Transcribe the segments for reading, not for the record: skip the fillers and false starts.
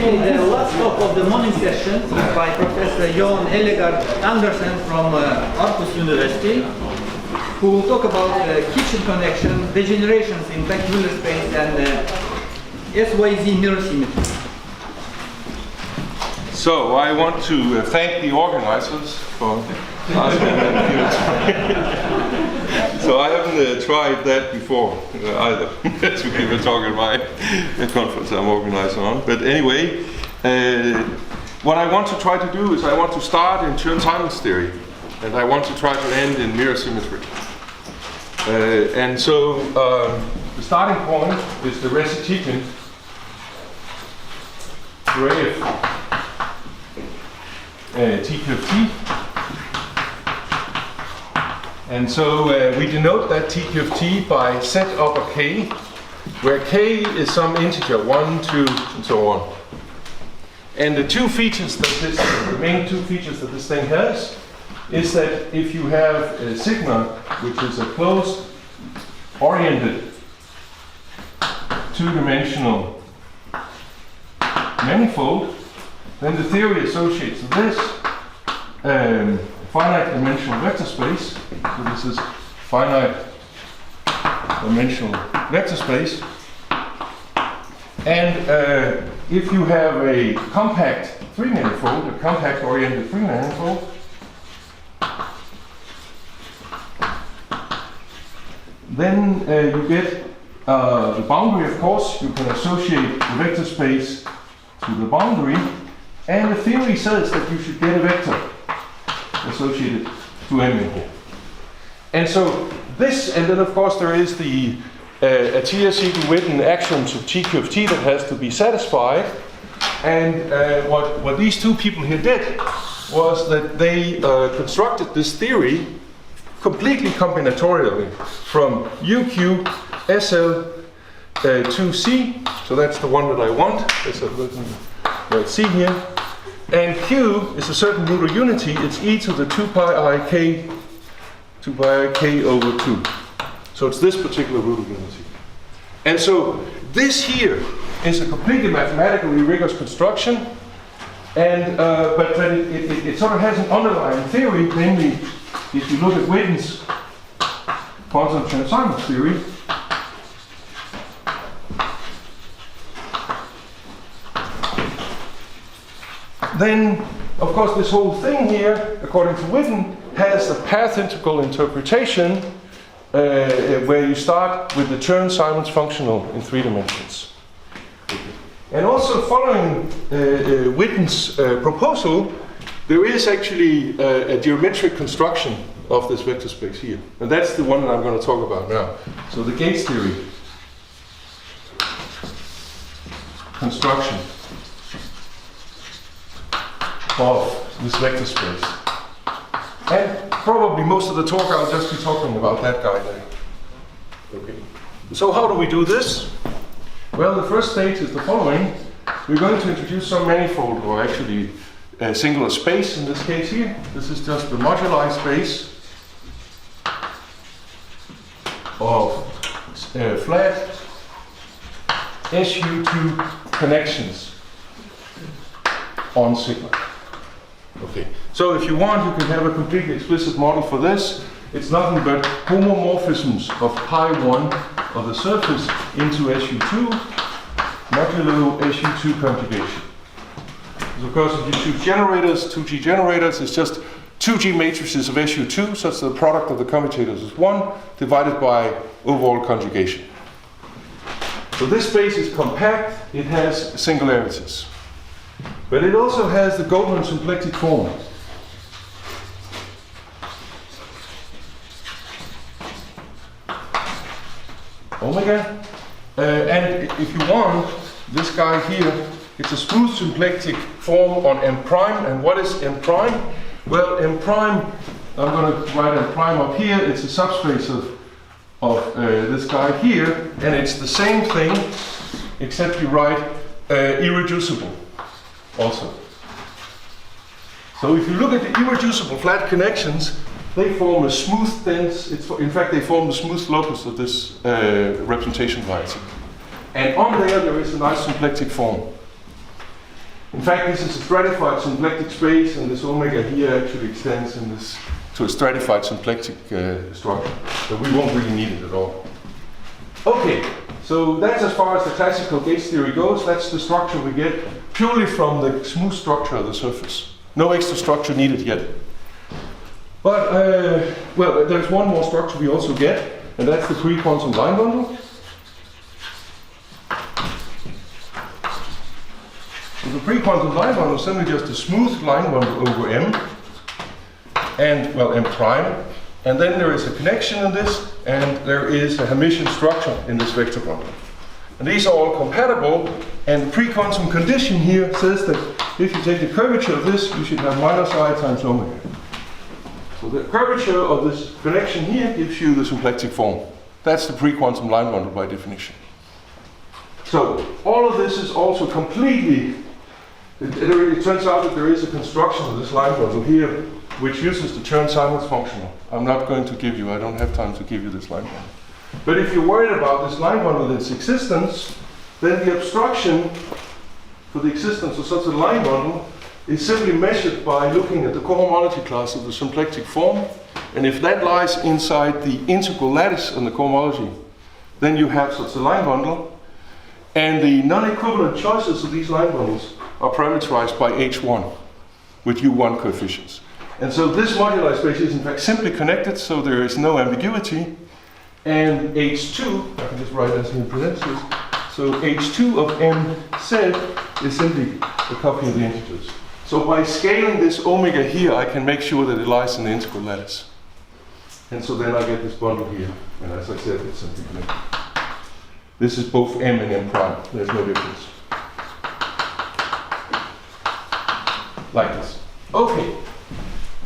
actually the last talk of the morning session by Professor Jørgen Ellegaard Andersen from Aarhus University, who will talk about Hitchin connection, degenerations in Teichmüller space, and SYZ-mirror symmetry. So I want to thank the organizers for asking that. So I haven't tried that before either, to give a talk at my conference I'm organizing on. But anyway, what I want to try to do is I want to start in Jun30Mon's theory, and I want to try to end in mirror symmetry. And so the starting point is the reciprocal graph TQT. And so we denote that TQT by set upper k, where k is some integer, 1, 2, and so on. And the the main two features that this thing has is that if you have a sigma, which is a closed, oriented, two-dimensional manifold, then the theory associates this finite dimensional vector space. So this is finite dimensional vector space. And if you have a compact three-manifold, a compact oriented three-manifold, then you get the boundary, of course. You can associate the vector space to the boundary. And the theory says that you should get a vector associated to any. And so this, and then of course there is the Atiyah-Siegel-Witten axioms of GQT that has to be satisfied. And what these two people here did was that they constructed this theory completely combinatorially from UQ, SL, 2C, so that's the one that I want, that's right C here. And Q is a certain root of unity, it's e to the 2 pi I k over 2. So it's this particular root of unity. And so this here is a completely mathematically rigorous construction, and but it sort of has an underlying theory, namely, if you look at Witten's quantum transformers theory, then, of course, this whole thing here, according to Witten, has a path integral interpretation where you start with the Chern-Simons functional in 3 dimensions. And also following Witten's proposal, there is actually a geometric construction of this vector space here. And that's the one that I'm going to talk about now. So the Gates theory construction of this vector space. And probably most of the talk I'll just be talking about that guy there. Okay. So how do we do this? Well, the first stage is the following. We're going to introduce some manifold, or actually a singular space in this case here. This is just the moduli space of flat SU2 connections on sigma. Okay, so if you want, you can have a completely explicit model for this. It's nothing but homomorphisms of pi1 of the surface into SU2 modulo SU2 conjugation. So of course, if you choose generators, 2G generators, it's just 2G matrices of SU2, such that the product of the commutators is 1 divided by overall conjugation. So this space is compact, it has singularities. But it also has the Goldman symplectic form. Omega. And if you want, this guy here, it's a smooth symplectic form on M prime. And what is M prime? Well, M prime, I'm going to write M prime up here. It's a subspace of this guy here. And it's the same thing, except you write irreducible also. So if you look at the irreducible flat connections, they form a smooth dense, in fact they form the smooth locus of this representation variety. And on there is a nice symplectic form. In fact, this is a stratified symplectic space, and this omega here actually extends in this to a stratified symplectic structure. So we won't really need it at all. Okay, so that's as far as the classical gauge theory goes. That's the structure we get purely from the smooth structure of the surface. No extra structure needed yet. But, well, there's one more structure we also get, and that's the pre-quantum line bundle. So the pre-quantum line bundle is simply just a smooth line bundle over M, and, well, M prime. And then there is a connection in this, and there is a Hermitian structure in this vector bundle. And these are all compatible, and the pre-quantum condition here says that if you take the curvature of this, you should have minus I times omega. So the curvature of this connection here gives you the symplectic form. That's the pre-quantum line bundle by definition. So all of this is also completely, it turns out that there is a construction of this line bundle here which uses the Jørgen functional. I'm not going to give you, I don't have time to give you this line bundle. But if you're worried about this line bundle and its existence, then the obstruction for the existence of such a line bundle is simply measured by looking at the cohomology class of the symplectic form. And if that lies inside the integral lattice on the cohomology, then you have such a line bundle. And the non-equivalent choices of these line bundles are parameterized by H1 with U1 coefficients. And so this moduli space is in fact simply connected, so there is no ambiguity. And H2, I can just write as in parentheses, so H2 of MZ is simply a copy of the integers. So by scaling this omega here, I can make sure that it lies in the integral lattice. And so then I get this bundle here. And as I said, it's simply connected. This is both M and M prime. There's no difference. Like this. Okay.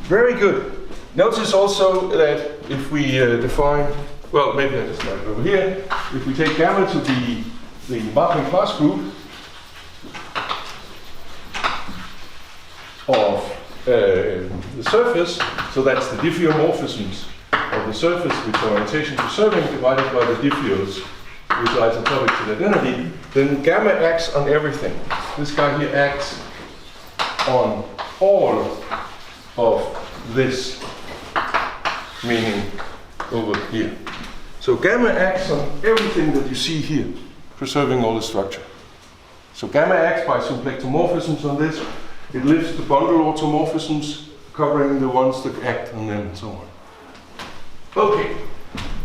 Very good. Notice also that if we define, well, maybe I just write it over here. If we take gamma to be the mapping class group of the surface, so that's the diffeomorphisms of the surface with orientation preserving divided by the diffeos which are isotopic to the identity, then gamma acts on everything. This guy here acts on all of this, meaning over here. So gamma acts on everything that you see here, preserving all the structure. So gamma acts by symplectomorphisms on this. It lifts the bundle automorphisms, covering the ones that act on them and so on. Okay,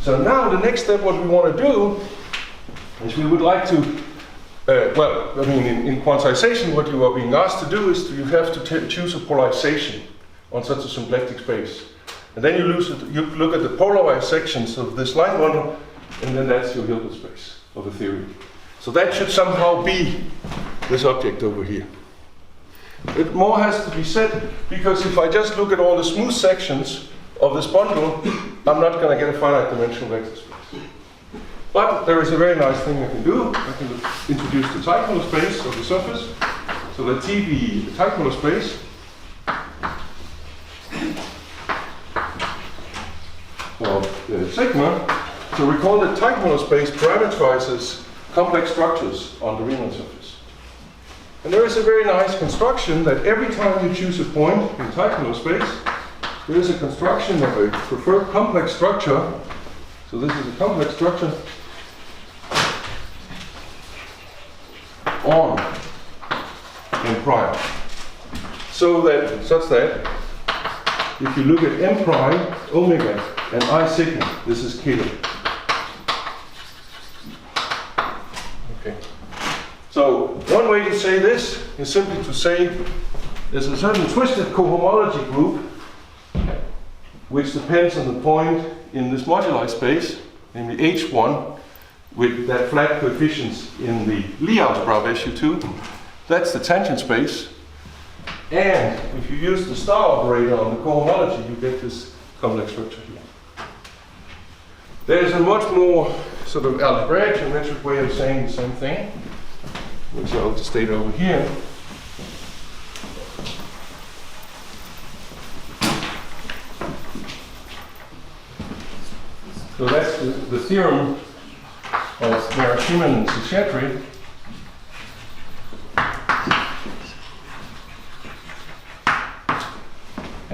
so now the next step, what we want to do is we would like to, well, I mean, in quantization, what you are being asked to do is you have to choose a polarization on such a symplectic space. And then you look at the polarized sections of this line bundle, and then that's your Hilbert space of a theory. So that should somehow be this object over here. It more has to be said, because if I just look at all the smooth sections of this bundle, I'm not going to get a finite dimensional vector space. But there is a very nice thing I can do. I can introduce the Teichmüller space of the surface. So let T be the Teichmüller space of sigma. So recall that Teichmüller space parameterizes complex structures on the Riemann surface. And there is a very nice construction that every time you choose a point in Teichmüller space, there is a construction of a preferred complex structure. So this is a complex structure on M prime. So that, such that if you look at M prime, omega, and I sigma, this is kilo. Okay. So one way to say this is simply to say there's a certain twisted cohomology group which depends on the point in this moduli space, namely H1, with that flat coefficients in the Lie algebra of SU2. That's the tangent space. And if you use the star operator on the cohomology, you get this complex structure here. There's a much more sort of algebraic geometric way of saying the same thing, which I'll just state over here. So that's the theorem of Riemann and symmetry.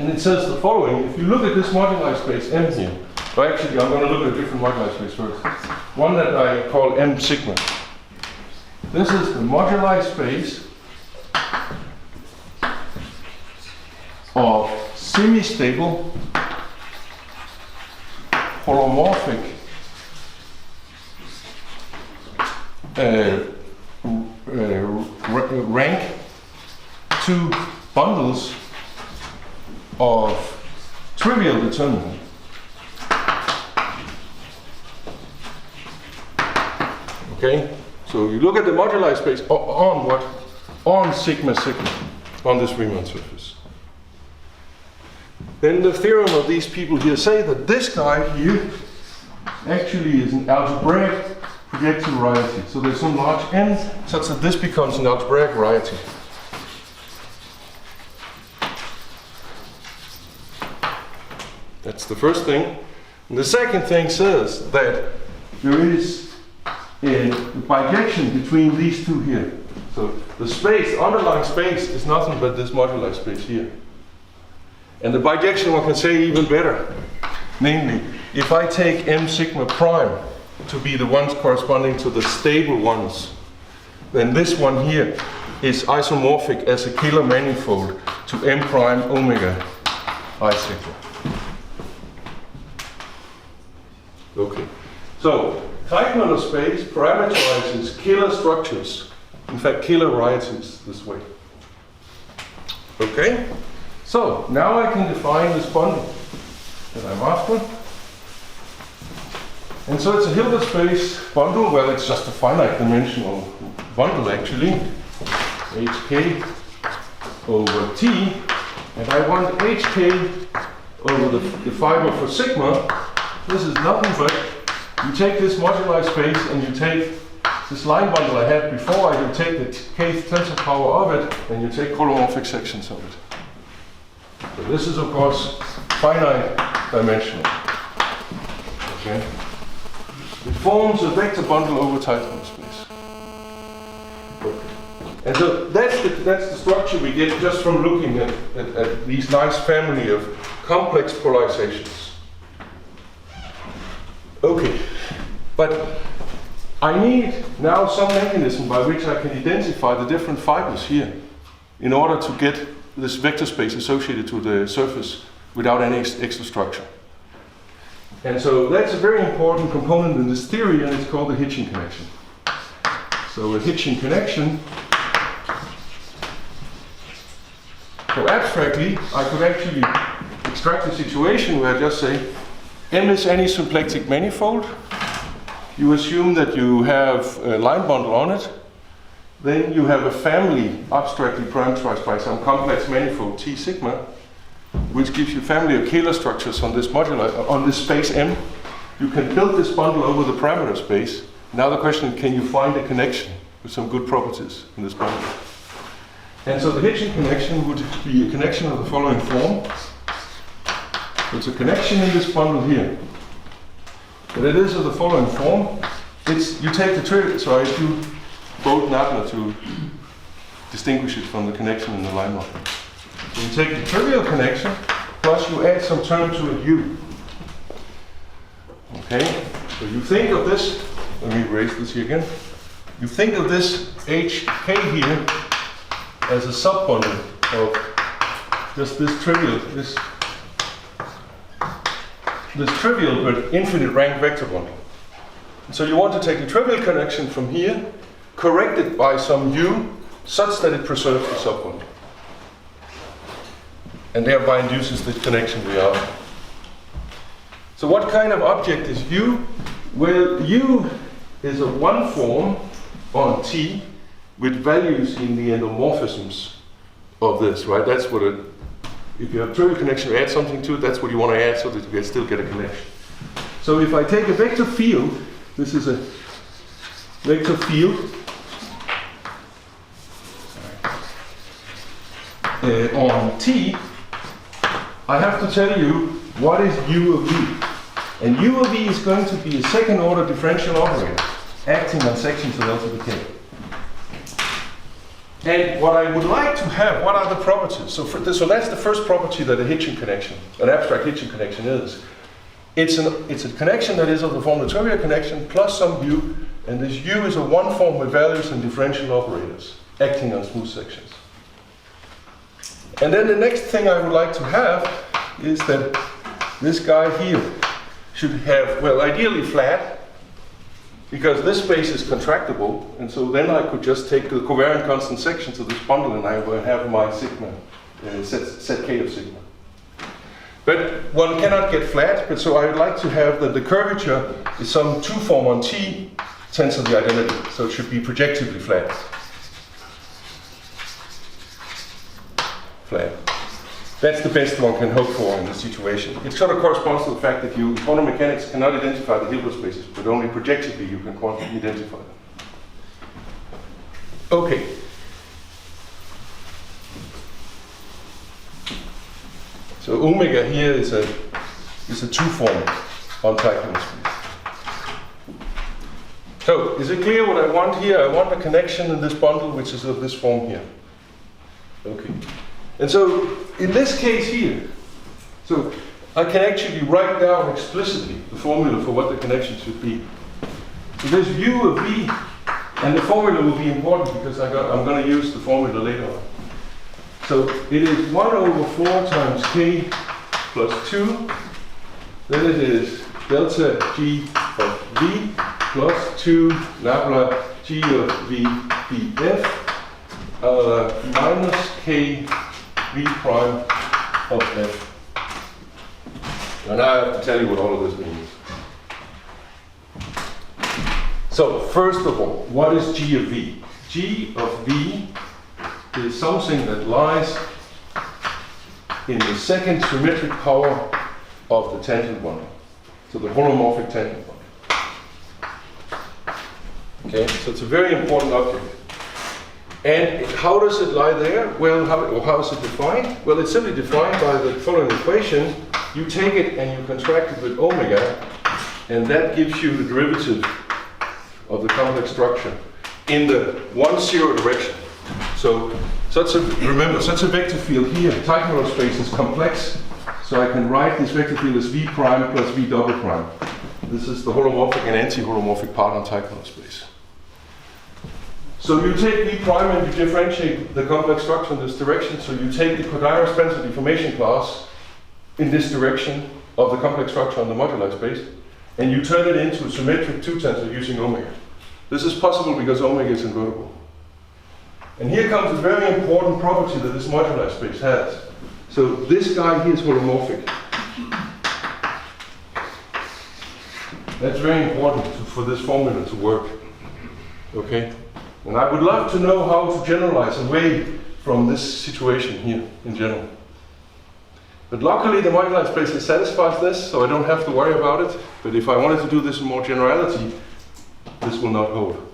And it says the following. If you look at this moduli space M here, or actually I'm going to look at a different moduli space first. One that I call M sigma. This is the moduli space of semi-stable holomorphic rank two bundles of trivial determinant. Okay, so you look at the moduli space on what? On sigma sigma, on this Riemann surface. Then the theorem of these people here say that this guy here actually is an algebraic projective variety. So there's some large n such that this becomes an algebraic variety. That's the first thing. And the second thing says that there is a bijection between these two here. So the space, underlying space, is nothing but this moduli space here. And the bijection one can say even better. Namely, if I take M sigma prime to be the ones corresponding to the stable ones, then this one here is isomorphic as a Kähler manifold to M prime omega I sigma. Okay, so Teichmüller space parameterizes Kähler structures, in fact Kähler varieties, this way. Okay, so now I can define this bundle that I'm after. And so it's a Hilbert space bundle. Well, it's just a finite dimensional bundle actually, hk over t, and I want hk over the fiber for sigma. This is nothing but you take this moduli space and you take this line bundle I had before, and you take the kth tensor power of it, and you take holomorphic sections of it. So this is of course finite dimensional. Okay. It forms a vector bundle over Teichmüller space. Okay. And so that's the structure we get just from looking at these nice family of complex polarizations. Okay, but I need now some mechanism by which I can identify the different fibers here in order to get this vector space associated to the surface without any extra structure. And so that's a very important component in this theory, and it's called the Hitchin connection. So a Hitchin connection, so abstractly, I could actually extract a situation where I just say, M is any symplectic manifold. You assume that you have a line bundle on it. Then you have a family abstractly parameterized by some complex manifold T sigma, which gives you a family of Kähler structures on this moduli, on this space M. You can build this bundle over the parameter space. Now the question is, can you find a connection with some good properties in this bundle? And so the Hitchin connection would be a connection of the following form. It's a connection in this bundle here. But it is of the following form. It's, you take the trivial, so I do both Nadler to distinguish it from the connection in the line model. So you take the trivial connection, plus you add some term to it u. Okay, so you think of this, let me erase this here again. You think of this hk here as a subbundle of just this trivial, this trivial but infinite rank vector bundle. And so you want to take the trivial connection from here, correct it by some u, such that it preserves the subbundle, and thereby induces the connection we are. So what kind of object is u? Well, u is a one form on T with values in the endomorphisms of this, right? That's what it, if you have trivial connection, you add something to it, that's what you want to add so that you can still get a connection. So if I take a vector field, this is a vector field on T, I have to tell you what is u of v. And u of v is going to be a second order differential operator acting on sections of L to the k. And what I would like to have, what are the properties? So that's the first property that a Hitchin connection, an abstract Hitchin connection is. It's a connection that is of the form of the trivial connection plus some u, and this u is a one form with values and differential operators acting on smooth sections. And then the next thing I would like to have is that this guy here should have, well, ideally flat, because this space is contractible, and so then I could just take the covariant constant sections of this bundle and I will have my sigma, set k of sigma. But one cannot get flat, but so I would like to have that the curvature is some 2 form on T tensor the identity, so it should be projectively flat. Flat. That's the best one can hope for in this situation. It sort of corresponds to the fact that you, quantum mechanics, cannot identify the Hilbert spaces, but only projectively you can quantum identify them. Okay. So omega here is a 2 form on Teichmüller space. So is it clear what I want here? I want a connection in this bundle which is of this form here. Okay. And so in this case here, so I can actually write down explicitly the formula for what the connection should be. So this u of v, and the formula will be important because I'm going to use the formula later on. So it is 1 over 4 times k plus 2, then it is delta g of v plus 2 Nabla g of v df minus k v prime of f. And now I have to tell you what all of this means. So first of all, what is g of v? G of v is something that lies in the second symmetric power of the tangent bundle. So the holomorphic tangent bundle. Okay, so it's a very important object. And how does it lie there? Well, how is it defined? Well, it's simply defined by the following equation. You take it and you contract it with omega, and that gives you the derivative of the complex structure in the 1-0 direction. So remember, such a vector field here, Teichmüller space is complex, so I can write this vector field as v prime plus v double prime. This is the holomorphic and anti-holomorphic part on Teichmüller space. So you take v prime and you differentiate the complex structure in this direction. So you take the Kodaira-Spencer deformation class in this direction of the complex structure on the moduli space, and you turn it into a symmetric 2 tensor using omega. This is possible because omega is invertible. And here comes a very important property that this moduli space has. So this guy here is holomorphic. That's very important for this formula to work. Okay? And I would love to know how to generalize away from this situation here in general. But luckily the moduli space satisfies this, so I don't have to worry about it. But if I wanted to do this in more generality, this will not hold.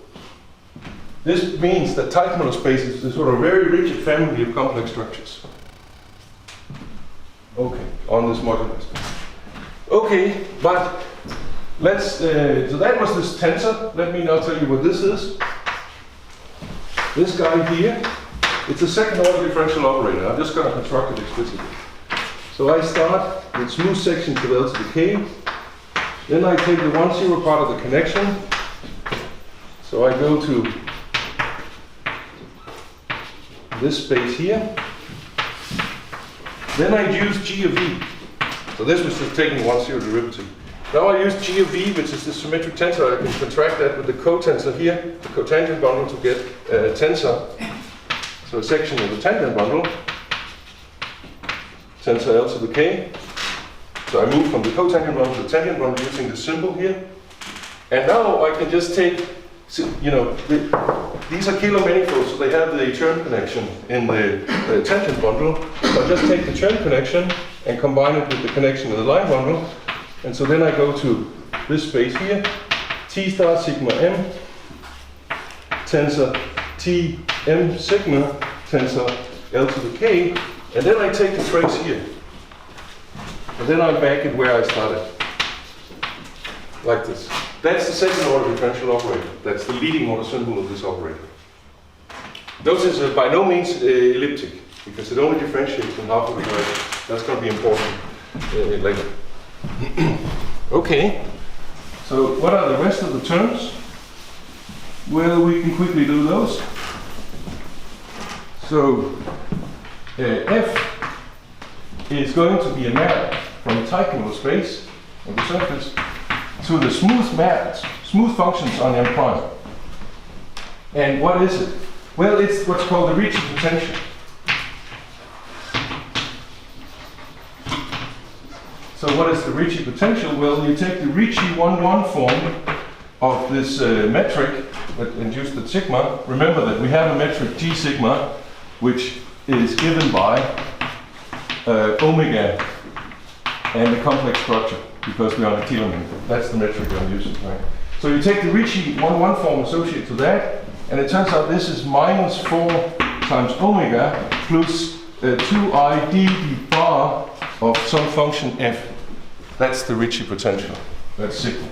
This means that Teichmüller space is a sort of very rigid family of complex structures. Okay, on this moduli space. Okay, but let's, so that was this tensor. Let me now tell you what this is. This guy here, it's a second order differential operator. I'm just going to construct it explicitly. So I start with smooth section to L to the k. Then I take the 1-0 part of the connection. So I go to this space here. Then I use g of v. So this was just taking 1-0 derivative. Now I use g of v, which is the symmetric tensor. I can contract that with the cotensor here, the cotangent bundle, to get a tensor. So a section of the tangent bundle, tensor L to the k. So I move from the cotangent bundle to the tangent bundle using the symbol here. And now I can just take, you know, these are Kilo manifolds, so they have the Chern connection in the tangent bundle. So I just take the Chern connection and combine it with the connection in the line bundle. And so then I go to this space here, T star sigma m, tensor T m sigma, tensor L to the k, and then I take the trace here. And then I'm back at where I started. Like this. That's the second order differential operator. That's the leading order symbol of this operator. Notice it's by no means elliptic, because it only differentiates in half of the direction. That's going to be important later. Okay, so what are the rest of the terms? Well, we can quickly do those. So, F is going to be a map from Teichmüller space on the surface to the smooth functions on M prime. And what is it? Well, it's what's called the Ricci potential. So what is the Ricci potential? Well, you take the Ricci 1-1 form of this metric that induced at sigma. Remember that we have a metric G sigma, which is given by omega and the complex structure, because we're on a telomere. That's the metric I'm using, right? So you take the Ricci 1-1 form associated to that, and it turns out this is minus 4 times omega plus 2i d bar of some function f. That's the Ricci potential. That's sigma.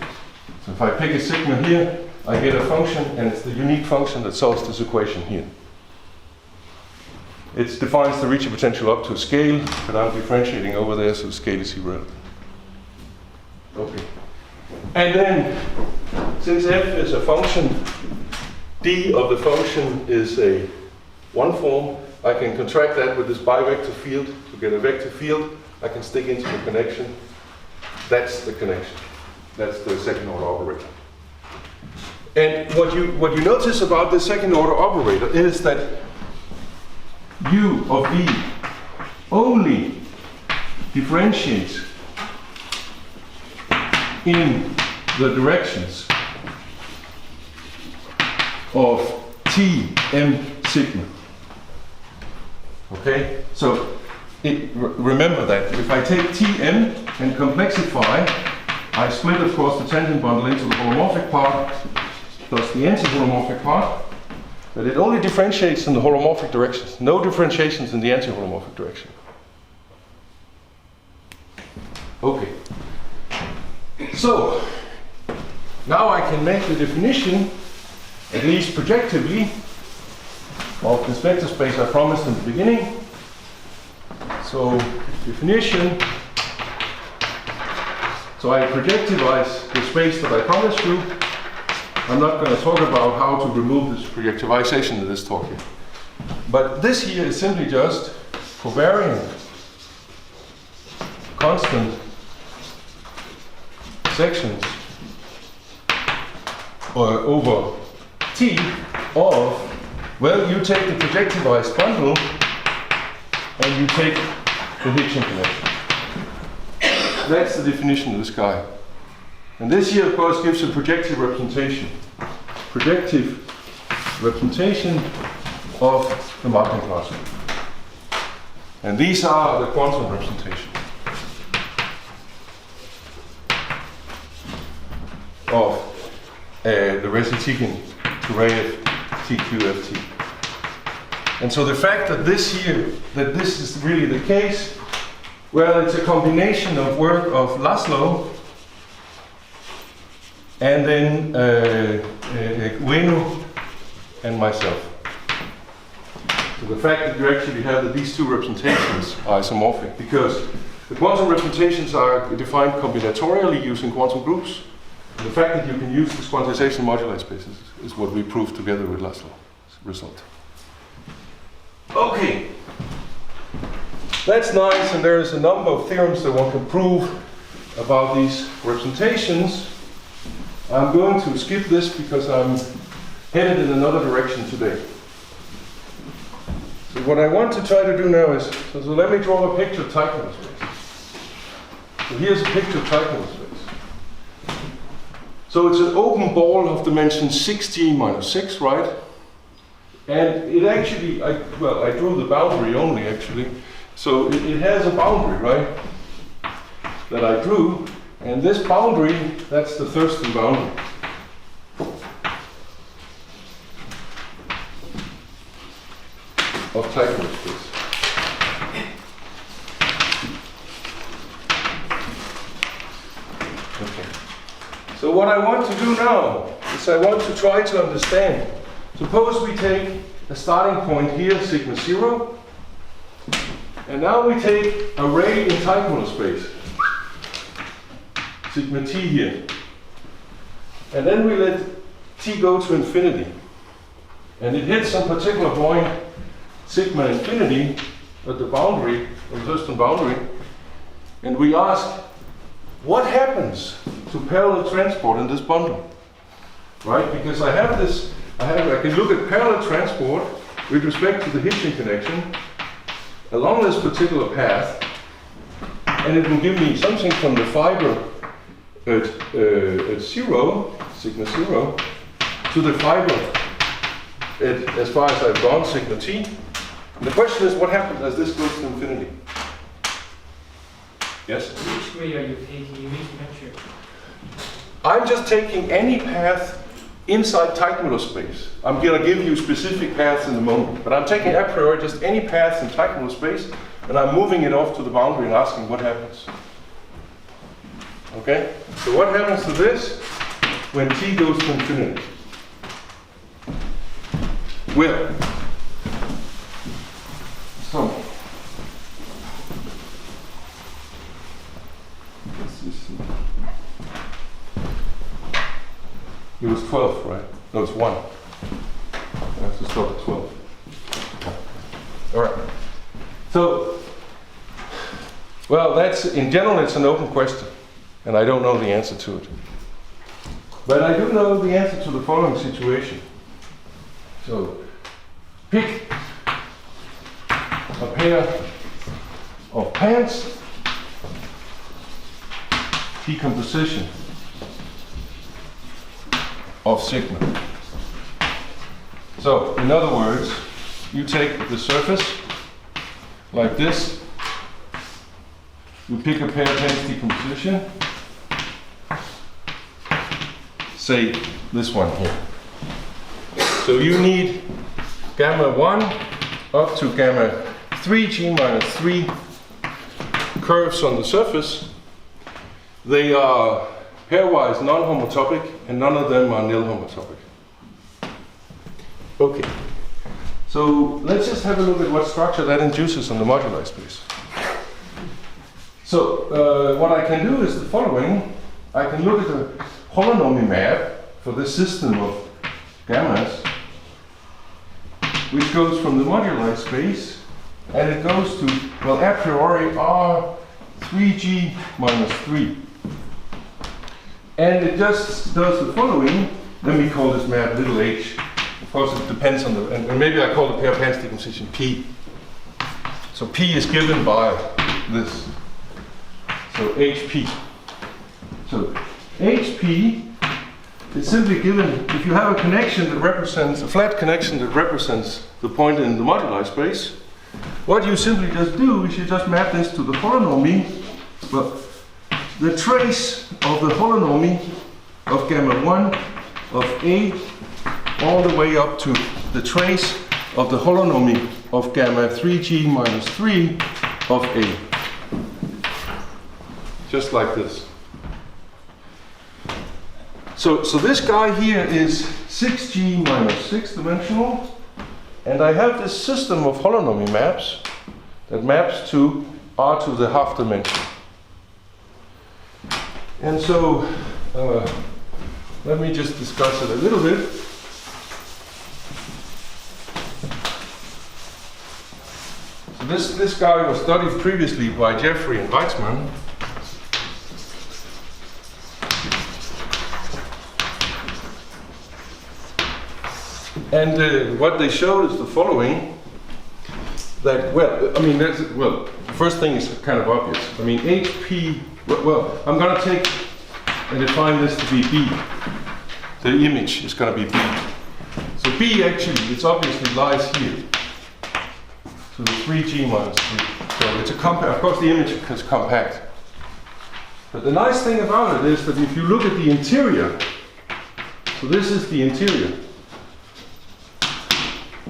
So if I pick a sigma here, I get a function, and it's the unique function that solves this equation here. It defines the Ricci potential up to a scale, but I'm differentiating over there, so the scale is irrelevant. Okay. And then, since f is a function, d of the function is a 1 form, I can contract that with this bivector field to get a vector field. I can stick into the connection. That's the connection. That's the second order operator. And what you notice about the second order operator is that u of v only differentiates in the directions of t m sigma. Okay? So remember that if I take Tm and complexify, I split, of course, the tangent bundle into the holomorphic part plus the anti-holomorphic part, but it only differentiates in the holomorphic directions. No differentiations in the anti-holomorphic direction. Okay. So, now I can make the definition, at least projectively, of this vector space I promised in the beginning. So, definition. So I projectivize the space that I promised you. I'm not going to talk about how to remove this projectivization in this talk here. But this here is simply just covariant, constant sections over T of, well, you take the projectivized bundle and you take the Hitchin connection. That's the definition of this guy. And this here, of course, gives a projective representation. Projective representation of the Martin class. And these are the quantum representation of the reciprocal to TQFT. And so the fact that this is really the case, well, it's a combination of work of Laszlo and then Bueno and myself. So the fact that you actually have that these two representations are isomorphic, because the quantum representations are defined combinatorially using quantum groups. And the fact that you can use this quantization moduli spaces is what we proved together with Laszlo's result. Okay. That's nice, and there's a number of theorems that one can prove about these representations. I'm going to skip this because I'm headed in another direction today. So what I want to try to do now is, so let me draw a picture of Teichmüller space. So here's a picture of Teichmüller space. So it's an open ball of dimension 6t minus 6, right? And it actually, I drew the boundary only actually. So it has a boundary, right? That I drew. And this boundary, that's the Thurston boundary. Of Teichmüller space. Okay. So what I want to do now is I want to try to understand. Suppose we take a starting point here, sigma 0. And now we take a ray in Teichmüller space, sigma t here. And then we let t go to infinity. And it hits some particular point, sigma infinity, at the boundary, the Thurston boundary. And we ask, what happens to parallel transport in this bundle? Right? Because I have this, I can look at parallel transport with respect to the Hitchin connection along this particular path, and it will give me something from the fiber at 0, sigma 0, to the fiber at, as far as I've gone, sigma t. And the question is, what happens as this goes to infinity? Yes? Which way are you taking? You need to measure. I'm just taking any path inside Teichmüller space. I'm going to give you specific paths in a moment, but I'm taking a priori just any path in Teichmüller space, and I'm moving it off to the boundary and asking what happens. Okay? So what happens to this when t goes to infinity? Well, so it was 12, right? No, it's 1. I have to start at 12. All right. So, well, that's, in general, it's an open question, and I don't know the answer to it. But I do know the answer to the following situation. So, pick a pair of pants, decomposition of sigma. So, in other words, you take the surface like this, you pick a pair of pants decomposition, say this one here. So you need gamma 1 up to gamma 3 g minus 3 curves on the surface. They are pairwise non-homotopic, and none of them are nil-homotopic. Okay, so let's just have a look at what structure that induces on the moduli space. So what I can do is the following. I can look at the holonomy map for this system of gammas, which goes from the moduli space, and it goes to, well, a priori r 3g minus 3. And it just does the following. Let me call this map little h. Of course, it depends on the, and maybe I call the pair of pants decomposition P. So P is given by this. So HP. So HP is simply given if you have a connection that represents, a flat connection that represents the point in the moduli space. What you simply just do is you just map this to the holonomy, but the trace of the holonomy of gamma 1 of A all the way up to the trace of the holonomy of gamma 3g minus 3 of A. Just like this. So this guy here is 6g minus 6 dimensional, and I have this system of holonomy maps that maps to r to the half dimension. And so, let me just discuss it a little bit. So this guy was studied previously by Jeffrey and Weizmann. And what they showed is the following. That, well, I mean, well, the first thing is kind of obvious. I mean, HP, well, I'm going to take and define this to be B. The image is going to be B. So B actually, it's obviously lies here. So 3g minus 3. So it's a compact, of course the image is compact. But the nice thing about it is that if you look at the interior, so this is the interior.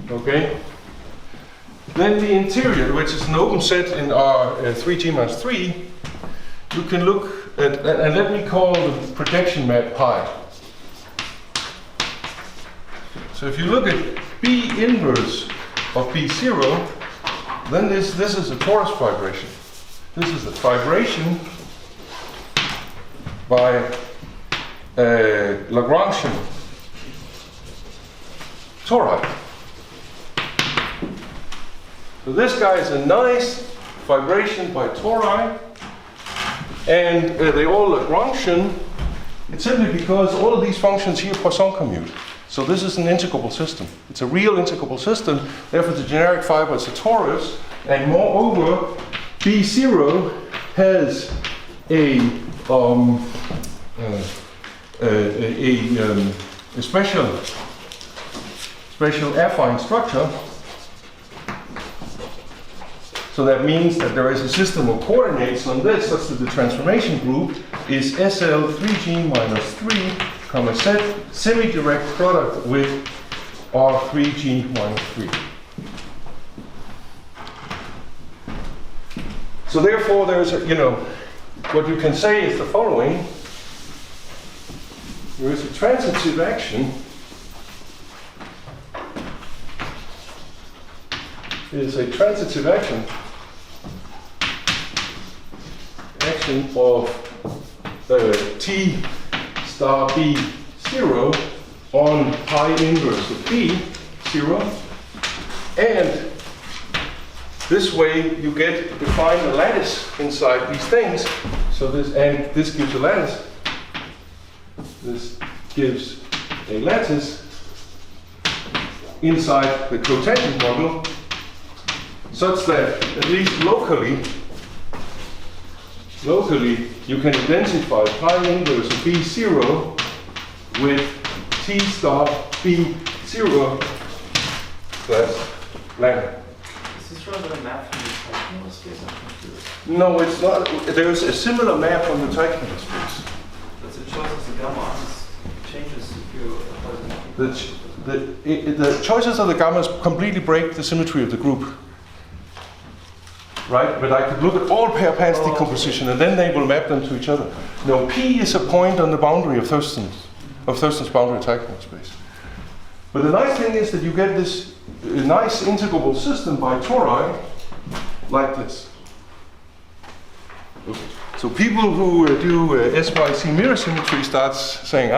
Okay? Then the interior, which is an open set in our 3g minus 3, you can look at, and let me call the projection map pi. So if you look at B inverse of B0, then this is a torus fibration. This is a fibration by Lagrangian tori. So this guy is a nice fibration by tori, and they all Lagrangian. It's simply because all of these functions here Poisson commute. So this is an integrable system. It's a real integrable system. Therefore, the generic fiber is a torus, and moreover, B0 has a special affine structure. So that means that there is a system of coordinates on this such that the transformation group is SL 3G minus 3, comma Z, semi-direct product with R 3G minus 3. So therefore there's a, what you can say is the following. There is a transitive action. It is a transitive action of T star B0 on pi inverse of B0, and this way you define a lattice inside these things. So this gives a lattice. This gives a lattice inside the cotangent model, such that at least locally you can identify pi inverse of B0 with T star B0 plus lambda. Is this rather a map from the Teichmüller space? I'm confused. No, it's not. There's a similar map on the Teichmüller space. But the choices of gamma changes if you The choices of the gammas completely break the symmetry of the group. Right? But I could look at all pair pants decomposition and then they will map them to each other. No, P is a point on the boundary of Thurston's boundary Teichmüller space. But the nice thing is that you get this nice integrable system by tori like this. Okay. So people who do SYZ-mirror symmetry starts saying,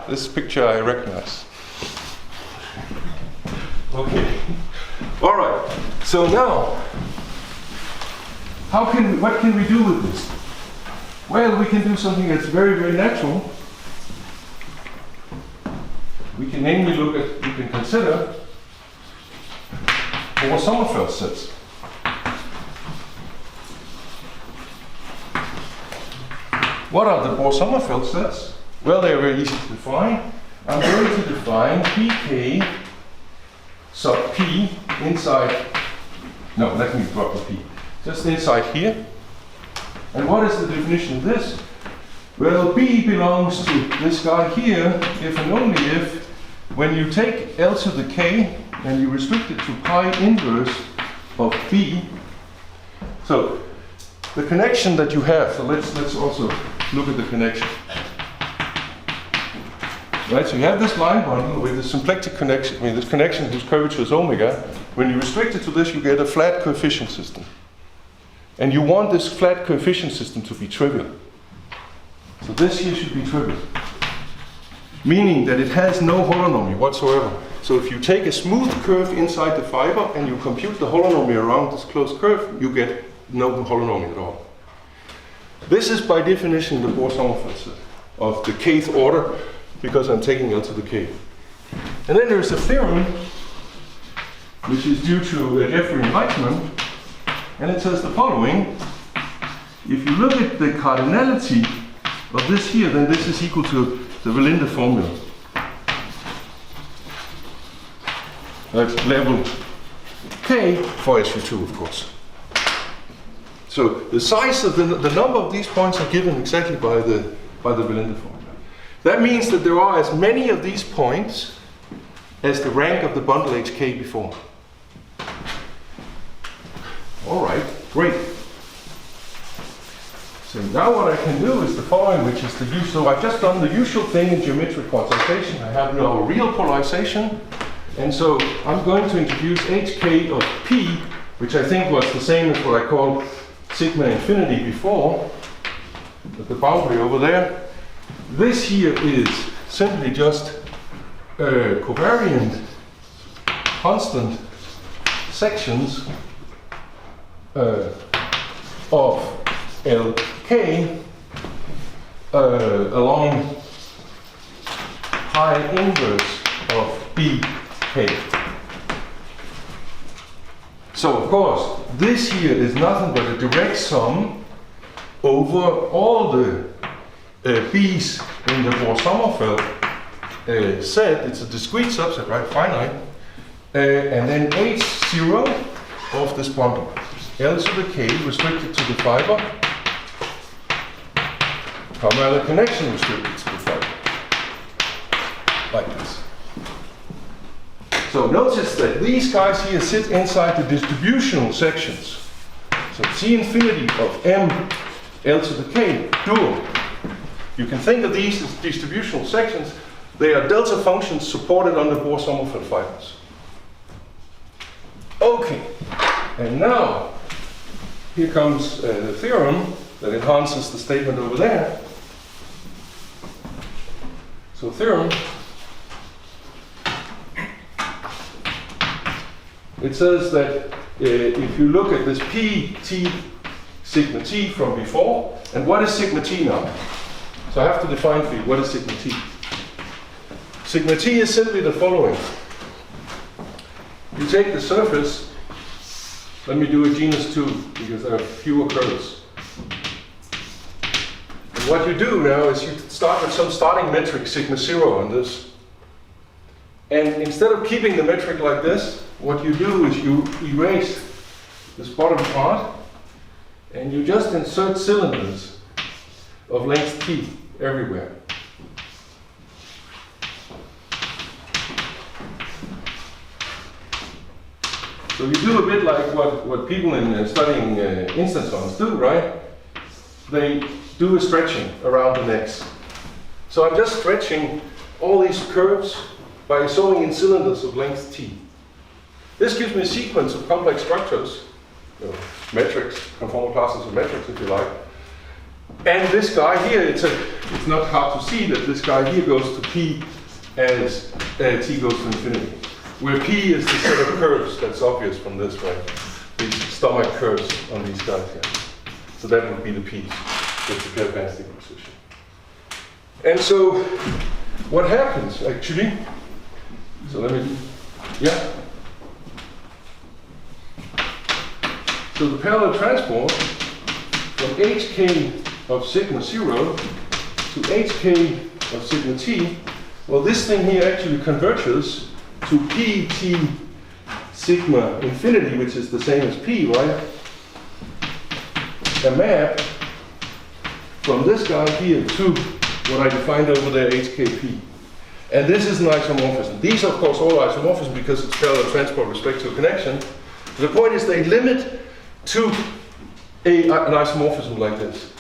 this picture I recognize. Okay. All right. So now, what can we do with this? Well, we can do something that's very, very natural. We can namely we can consider Bohr-Sommerfeld sets. What are the Bohr-Sommerfeld sets? Well, they're very easy to define. I'm going to define pk sub p inside. No, let me drop the p. Just inside here. And what is the definition of this? Well, B belongs to this guy here if and only if, when you take L to the k and you restrict it to pi inverse of B. So the connection that you have, so let's also look at the connection. Right, so you have this line bundle with a symplectic connection, this connection whose curvature is omega. When you restrict it to this, you get a flat coefficient system. And you want this flat coefficient system to be trivial. So this here should be trivial. Meaning that it has no holonomy whatsoever. So if you take a smooth curve inside the fiber and you compute the holonomy around this closed curve, you get no holonomy at all. This is by definition the Bohr-Sommerfeld set of the kth order, because I'm taking L to the k. And then there's a theorem which is due to Jeffrey and Teichmüller, and it says the following. If you look at the cardinality of this here, then this is equal to the Valinde formula. That's level k for SU2, of course. So the size of the number of these points are given exactly by the Valinde formula. That means that there are as many of these points as the rank of the bundle HK before. All right, great. So now what I can do is the following, which is the usual. So I've just done the usual thing in geometric quantization. I have now a real polarization, And so I'm going to introduce hk of p, which I think was the same as what I called sigma infinity before, at the boundary over there. This here is simply just covariant constant sections of Lk along pi inverse of Bk. So of course, this here is nothing but a direct sum over all the b's in the Bohr-Sommerfeld set. It's a discrete subset, right? Finite. And then H0 of this bundle. L to the k restricted to the fiber, comma the connection restricted to the fiber. Like this. So notice that these guys here sit inside the distributional sections. So C infinity of M L to the k dual. You can think of these as distributional sections. They are delta functions supported under Bohr-Sommerfeld fibers. Okay, and now here comes the theorem that enhances the statement over there. So theorem, it says that if you look at this p t sigma t from before, and what is sigma t now? So I have to define for you what is sigma t. Sigma t is simply the following. You take the surface, let me do a genus 2 because there are fewer curves. And what you do now is you start with some starting metric, sigma 0 on this. And instead of keeping the metric like this, what you do is you erase this bottom part and you just insert cylinders of length t everywhere. So you do a bit like what people in studying instantons do, right? They do a stretching around the necks. So I'm just stretching all these curves by sewing in cylinders of length t. This gives me a sequence of complex structures, metrics, conformal classes of metrics if you like. And this guy here, it's not hard to see that this guy here goes to p as t goes to infinity. Where p is the set of curves, that's obvious from this, right? These stomach curves on these guys here. So that would be the p, with the pair band position. And so, what happens actually? So let me, yeah. So the parallel transport from hk of sigma 0 to hk of sigma t, well, this thing here actually converges to pt sigma infinity, which is the same as p, right? A map from this guy here to what I defined over there, hkp. And this is an isomorphism. These are, of course, all isomorphism because it's parallel transport with respect to a connection. The point is they limit to an isomorphism like this.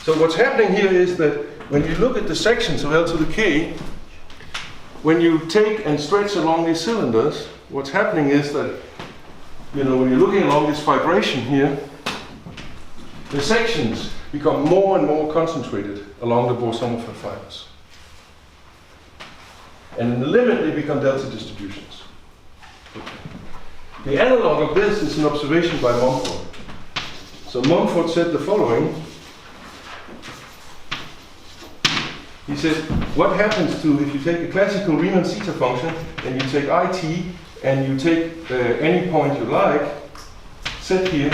So what's happening here is that when you look at the sections of L to the k, when you take and stretch along these cylinders, what's happening is that, when you're looking along this vibration here, the sections become more and more concentrated along the Bohr-Sommerfeld fibers. And in the limit, they become delta distributions. The analog of this is an observation by Mumford. So Mumford said the following. He said, what happens to if you take a classical Riemann zeta function and you take it and you take any point you like, set here,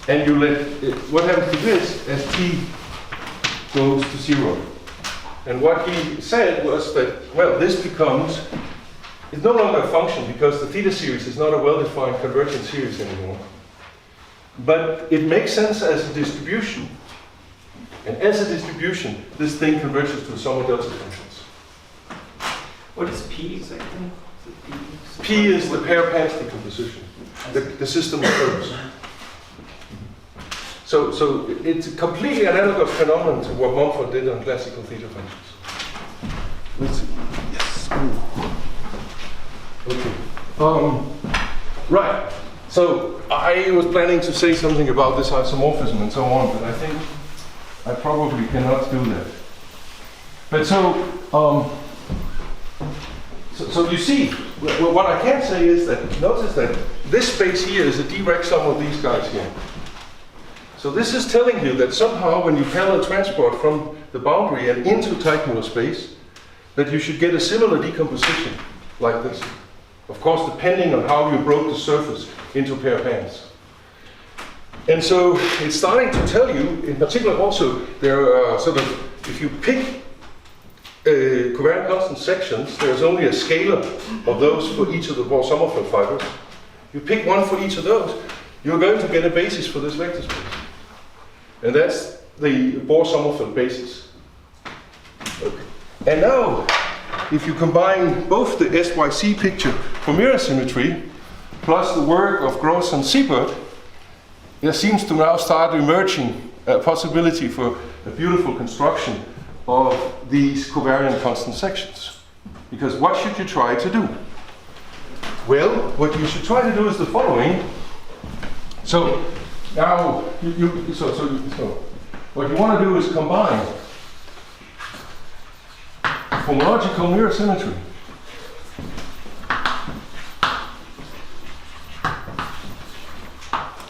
and you let what happens to this as t goes to 0? And what he said was that, well, this becomes, it's no longer a function because the theta series is not a well-defined convergent series anymore. But it makes sense as a distribution. And as a distribution, this thing converges to the sum of delta functions. What is P exactly? P is the pair path decomposition, the system of curves. So it's a completely analogous phenomenon to what Mumford did on classical theta functions. Let's see. Yes. Right. So I was planning to say something about this isomorphism and so on, but I think I probably cannot do that. But so you see, what I can say is that, notice that this space here is a direct sum of these guys here. So this is telling you that somehow when you parallel transport from the boundary and into Teichmüller space, that you should get a similar decomposition like this. Of course, depending on how you broke the surface into pair bands. And so it's starting to tell you, in particular also, there are sort of, if you pick covariant constant sections, there's only a scalar of those for each of the Bohr-Sommerfeld fibers. You pick one for each of those, you're going to get a basis for this vector space. And that's the Bohr-Sommerfeld basis. Okay. And now, if you combine both the SYC picture for mirror symmetry plus the work of Gross and Siebert, there seems to now start emerging a possibility for a beautiful construction of these covariant constant sections. Because what should you try to do? Well, what you should try to do is the following. So now, what you want to do is combine homological mirror symmetry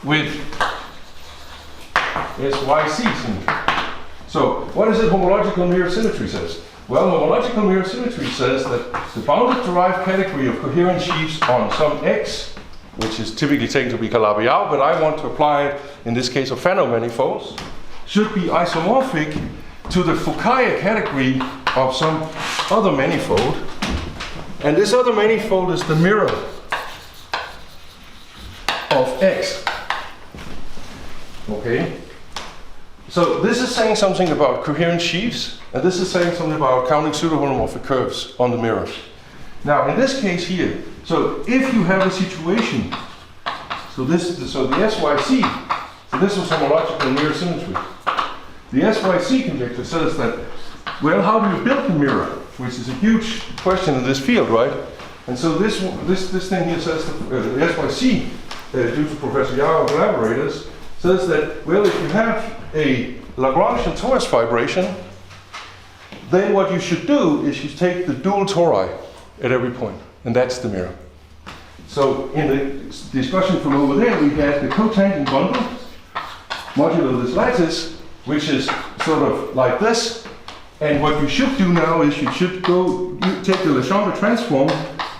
with SYC symmetry. So, what is it homological mirror symmetry says? Well, homological mirror symmetry says that the bounded derived category of coherent sheaves on some X, which is typically taken to be Calabi-Yau, but I want to apply it in this case of Fano manifolds, should be isomorphic to the Fukaya category of some other manifold. And this other manifold is the mirror of X. Okay? So this is saying something about coherent sheaves, and this is saying something about counting pseudo-holomorphic curves on the mirror. Now, in this case here, so if you have a situation, so the SYC, so this was homological mirror symmetry. The SYC conjecture says that, well, how do you build the mirror? Which is a huge question in this field, right? And so this thing here says that the SYC, due to Professor Yao and collaborators, says that, well, if you have a Lagrangian torus fibration, then what you should do is you take the dual tori at every point, and that's the mirror. So in the discussion from over there, we had the cotangent bundle modulo this lattice, which is sort of like this. And what you should do now is you take the Legendre transform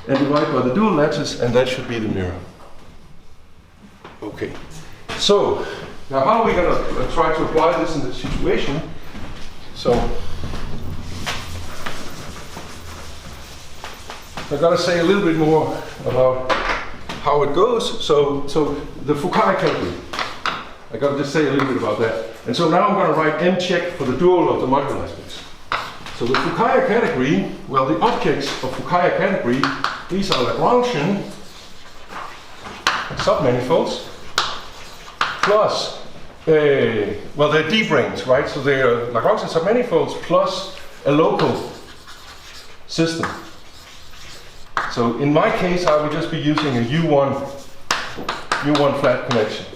and divide by the dual lattice, and that should be the mirror. Okay. So now how are we going to try to apply this in this situation? So I've got to say a little bit more about how it goes. So the Fukaya category, I got to just say a little bit about that. And so now I'm going to write M check for the dual of the modular aspects. So the Fukaya category, well, the objects of Fukaya category, these are Lagrangian submanifolds plus, well, they're D-branes, right? So they're Lagrangian submanifolds plus a local system. So in my case, I would just be using a U1 flat connection,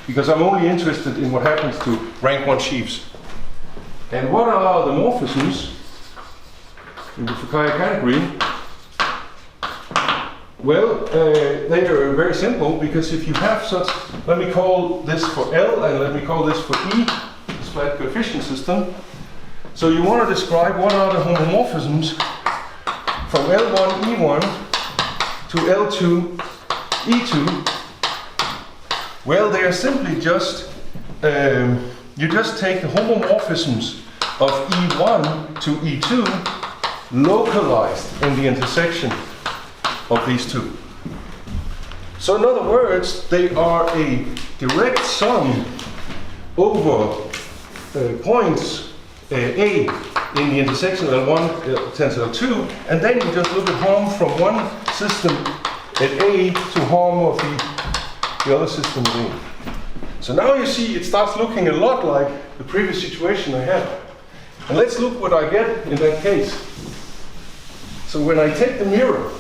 because I'm only interested in what happens to rank 1 sheaves. And what are the morphisms in the Fukaya category? Well, they are very simple, because if you have such, let me call this for L and let me call this for E, this flat coefficient system. So you want to describe what are the homomorphisms from L1 E1 to L2 E2. Well, they are simply just, you just take the homomorphisms of E1 to E2 localized in the intersection of these two. So in other words, they are a direct sum over points A in the intersection L1 tends to L2, and then you just look at harm from one system at A to harm of the other system at A. So now you see it starts looking a lot like the previous situation I had. And let's look what I get in that case. So when I take the mirror,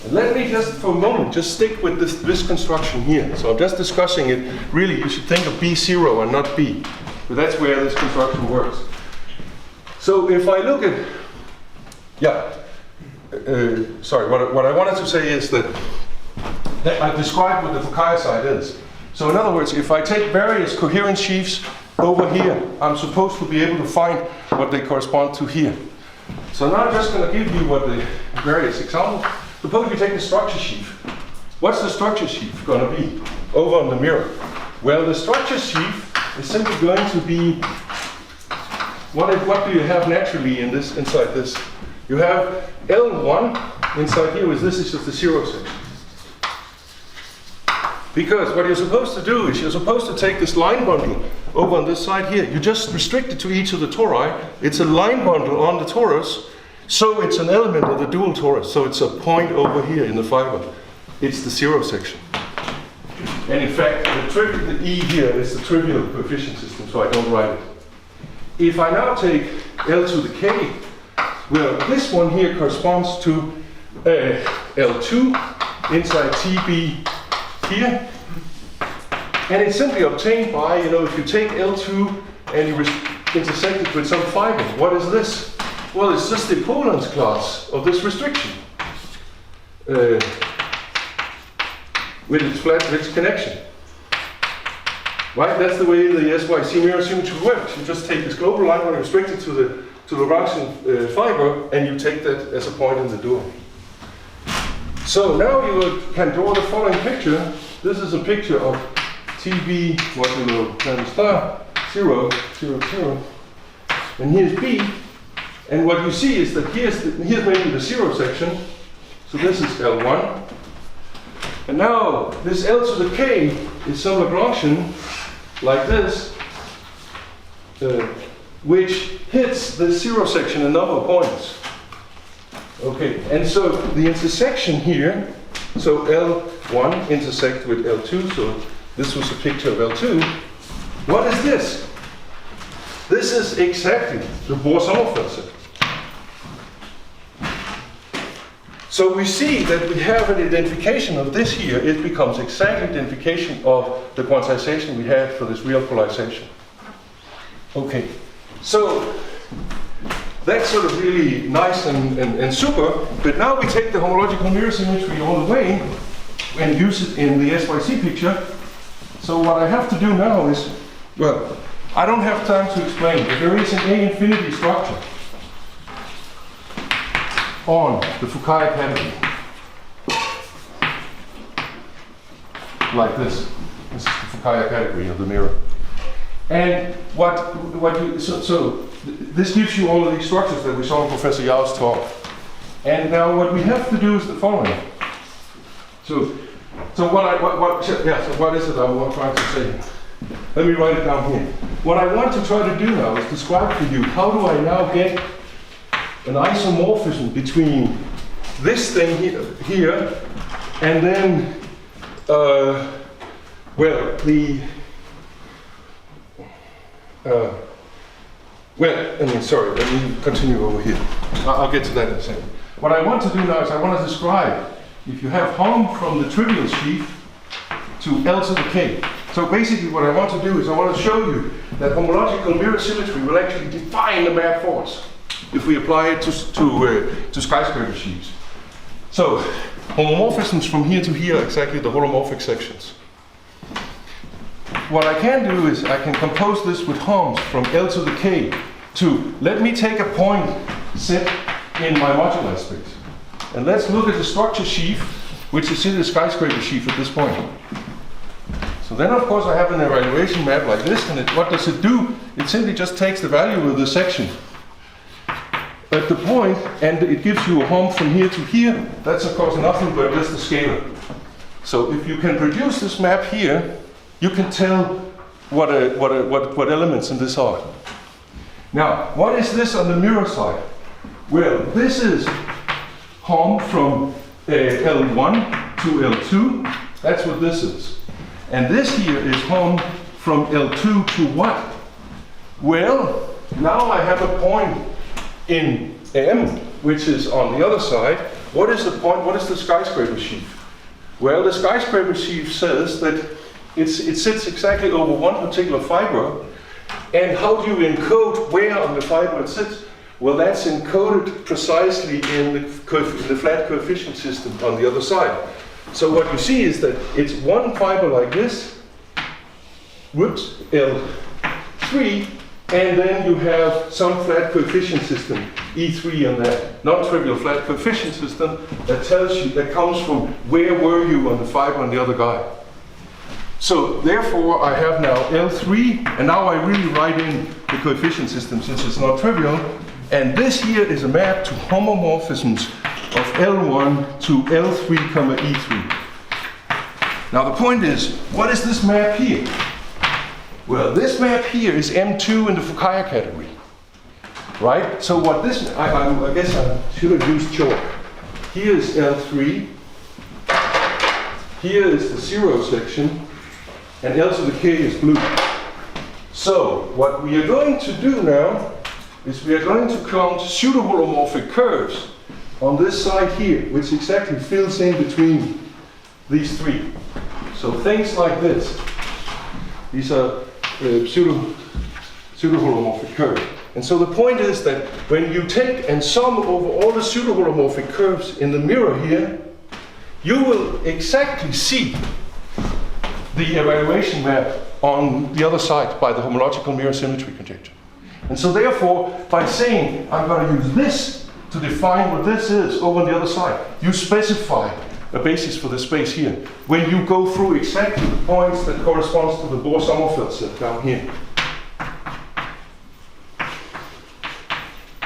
and let me just for a moment just stick with this construction here. So I'm just discussing it. Really, you should think of B0 and not B. But that's where this construction works. So if I look at, sorry, what I wanted to say is that I described what the Fukaya side is. So in other words, if I take various coherence sheaves over here, I'm supposed to be able to find what they correspond to here. So now I'm just going to give you what the various examples. Suppose we take the structure sheaf. What's the structure sheaf going to be over on the mirror? Well, the structure sheaf is simply going to be, what do you have naturally in this, inside this? You have L1 inside here, which this is just the zero section. Because what you're supposed to do is you're supposed to take this line bundle over on this side here. You just restrict it to each of the tori. It's a line bundle on the torus, so it's an element of the dual torus. So it's a point over here in the fiber. It's the zero section. And in fact, the E here is the trivial coefficient system, so I don't write it. If I now take L to the K, well, this one here corresponds to L2 inside TB here. And it's simply obtained by, if you take L2 and you intersect it with some fiber, what is this? Well, it's just the equivalence class of this restriction. With its flat ridge connection. Right? That's the way the SYZ-mirror symmetry works. You just take this global line and restrict it to the Lagrangian fiber, and you take that as a point in the dual. So now you can draw the following picture. This is a picture of TB modulo times star 0, 0, 0. And here's B. And what you see is that here's maybe the zero section. So this is L1. And now this L to the K is some Lagrangian like this, which hits the zero section a number of points. Okay, and so the intersection here, so L1 intersects with L2, so this was a picture of L2. What is this? This is exactly the Bohr-Sommerfeld set. So we see that we have an identification of this here. It becomes exactly identification of the quantization we had for this real polarization. Okay, so that's sort of really nice and super, but now we take the homological mirror symmetry all the way and use it in the SYZ picture. So what I have to do now is, well, I don't have time to explain, but there is an A infinity structure on the Fukaya category. Like this. This is the Fukaya category of the mirror. And this gives you all of these structures that we saw in Professor Yao's talk. And now what we have to do is the following. So what is it I'm trying to say? Let me write it down here. What I want to try to do now is describe to you how do I now get an isomorphism between this thing here and then, let me continue over here. I'll get to that in a second. What I want to do now is I want to describe, if you have home from the trivial sheaf to L to the K. So basically what I want to do is I want to show you that homological mirror symmetry will actually define the map for us if we apply it to skyscraper sheaves. So homomorphisms from here to here are exactly the holomorphic sections. What I can do is I can compose this with homes from L to the K to, let me take a point set in my modular space. And let's look at the structure sheaf, which is in the skyscraper sheaf at this point. So then of course I have an evaluation map like this, and what does it do? It simply just takes the value of the section at the point, and it gives you a home from here to here. That's of course nothing but just a scalar. So if you can produce this map here, you can tell what elements in this are. Now, what is this on the mirror side? Well, this is home from L1 to L2. That's what this is. And this here is home from L2 to what? Well, now I have a point in M, which is on the other side, what is the point, what is the skyscraper sheaf? Well, the skyscraper sheaf says that it sits exactly over one particular fiber, and how do you encode where on the fiber it sits? Well, that's encoded precisely in the flat coefficient system on the other side. So what you see is that it's one fiber like this, whoops, L3, and then you have some flat coefficient system, E3 on that non-trivial flat coefficient system that tells you, that comes from where were you on the fiber on the other guy. So therefore I have now L3, and now I really write in the coefficient system since it's not trivial, and this here is a map to homomorphisms of L1 to L3, E3. Now the point is, what is this map here? Well, this map here is M2 in the Fukaya category, right? So what this, I guess I should have used chalk. Here is L3, here is the 0 section, and L to the K is blue. So what we are going to do now is we are going to count pseudo-holomorphic curves on this side here, which exactly fills in between these three. So things like this. These are pseudo-holomorphic curves. And so the point is that when you take and sum over all the pseudo-holomorphic curves in the mirror here, you will exactly see the evaluation map on the other side by the homological mirror symmetry conjecture. And so therefore, by saying I'm going to use this to define what this is over on the other side, you specify a basis for the space here. When you go through exactly the points that corresponds to the Bohr-Sommerfeld set down here.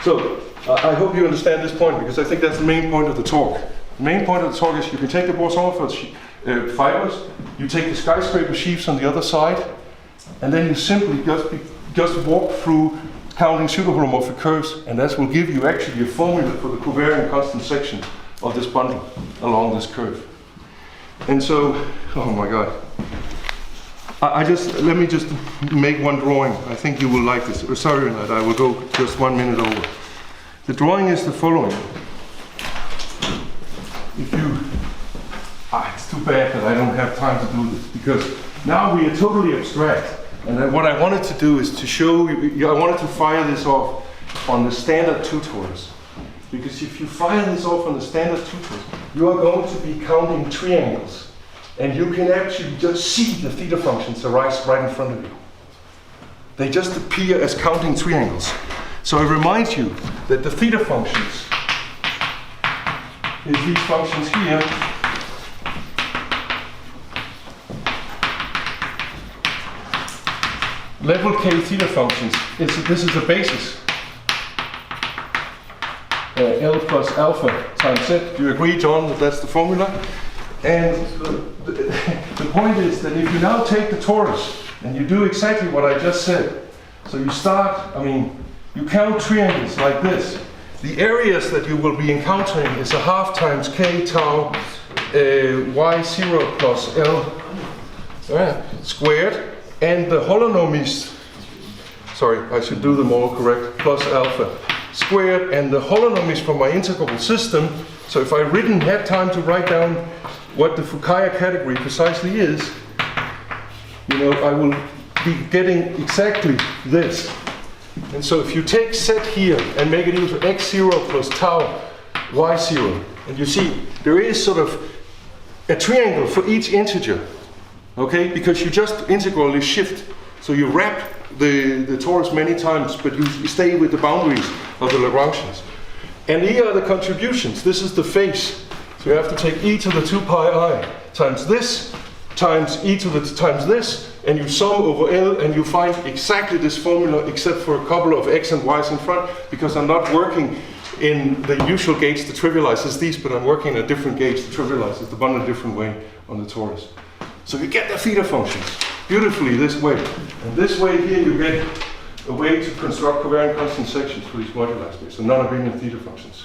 So I hope you understand this point, because I think that's the main point of the talk. The main point of the talk is you can take the Bohr-Sommerfeld fibers, you take the skyscraper sheaves on the other side, and then you simply just walk through counting pseudo-holomorphic curves, and that will give you actually a formula for the covariant constant section of this bundle along this curve. And so, oh my God. Let me just make one drawing. I think you will like this. Sorry that I will go just 1 minute over. The drawing is the following. If you, it's too bad that I don't have time to do this, because now we are totally abstract. And what I wanted to do is to show you, I wanted to fire this off on the standard two-torus. Because if you fire this off on the standard two-torus, you are going to be counting triangles. And you can actually just see the theta functions arise right in front of you. They just appear as counting triangles. So I remind you that the theta functions is these functions here. Level K theta functions, this is a basis. L plus alpha times Z. Do you agree, John, that that's the formula? And the point is that if you now take the torus and you do exactly what I just said, so you start, you count triangles like this. The areas that you will be encountering is 1/2 times K tau y0 plus L squared. And the holonomies, sorry, I should do them all correct, plus alpha squared, and the holonomies for my integrable system. So if I had time to write down what the Fukaya category precisely is, I will be getting exactly this. And so if you take Z here and make it into x0 plus tau y0, and you see there is sort of a triangle for each integer. Okay, because you just integrally shift. So you wrap the torus many times, but you stay with the boundaries of the Lagrangians. And here are the contributions. This is the phase. So you have to take e to the 2 pi I times this, times e to the times this, and you sum over L, and you find exactly this formula, except for a couple of x and y's in front, because I'm not working in the usual gauge that trivializes these, but I'm working in a different gauge that trivializes the bundle a different way on the torus. So you get the theta functions beautifully this way. And this way here you get a way to construct covariant constant sections for these moduli space, so non-abelian theta functions.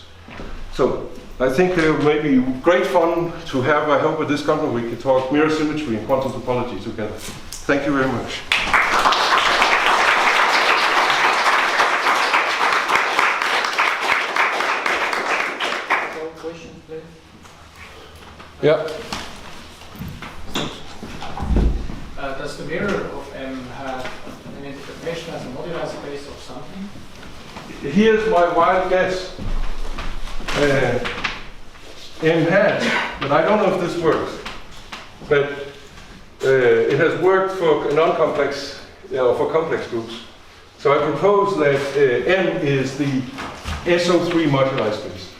So I think there may be great fun to have. I hope at this conference we can talk mirror symmetry and quantum topology together. Thank you very much. please? Yeah. Does the mirror of M have an interpretation as a modular space of something? Here's my wild guess. M has, but I don't know if this works. But it has worked for non-complex, for complex groups. So I propose that M is the SO3 moduli space.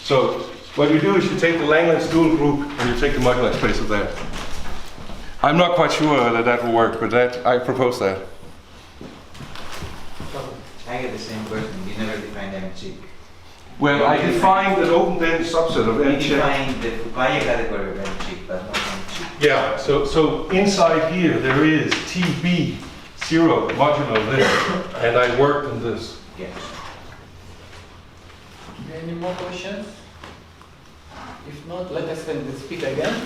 So what you do is you take the Langland's dual group and you take the moduli space of that. I'm not quite sure that that will work, but that I propose that. I get the same question. You never defined M-check. Well, I defined an open-ended subset of You M-check. defined the Fukaya category of M-check, but not M-check. Yeah, so inside here there is TB0 modulo this, and I worked on this. Yes. Any more questions? If not, let us then speak again.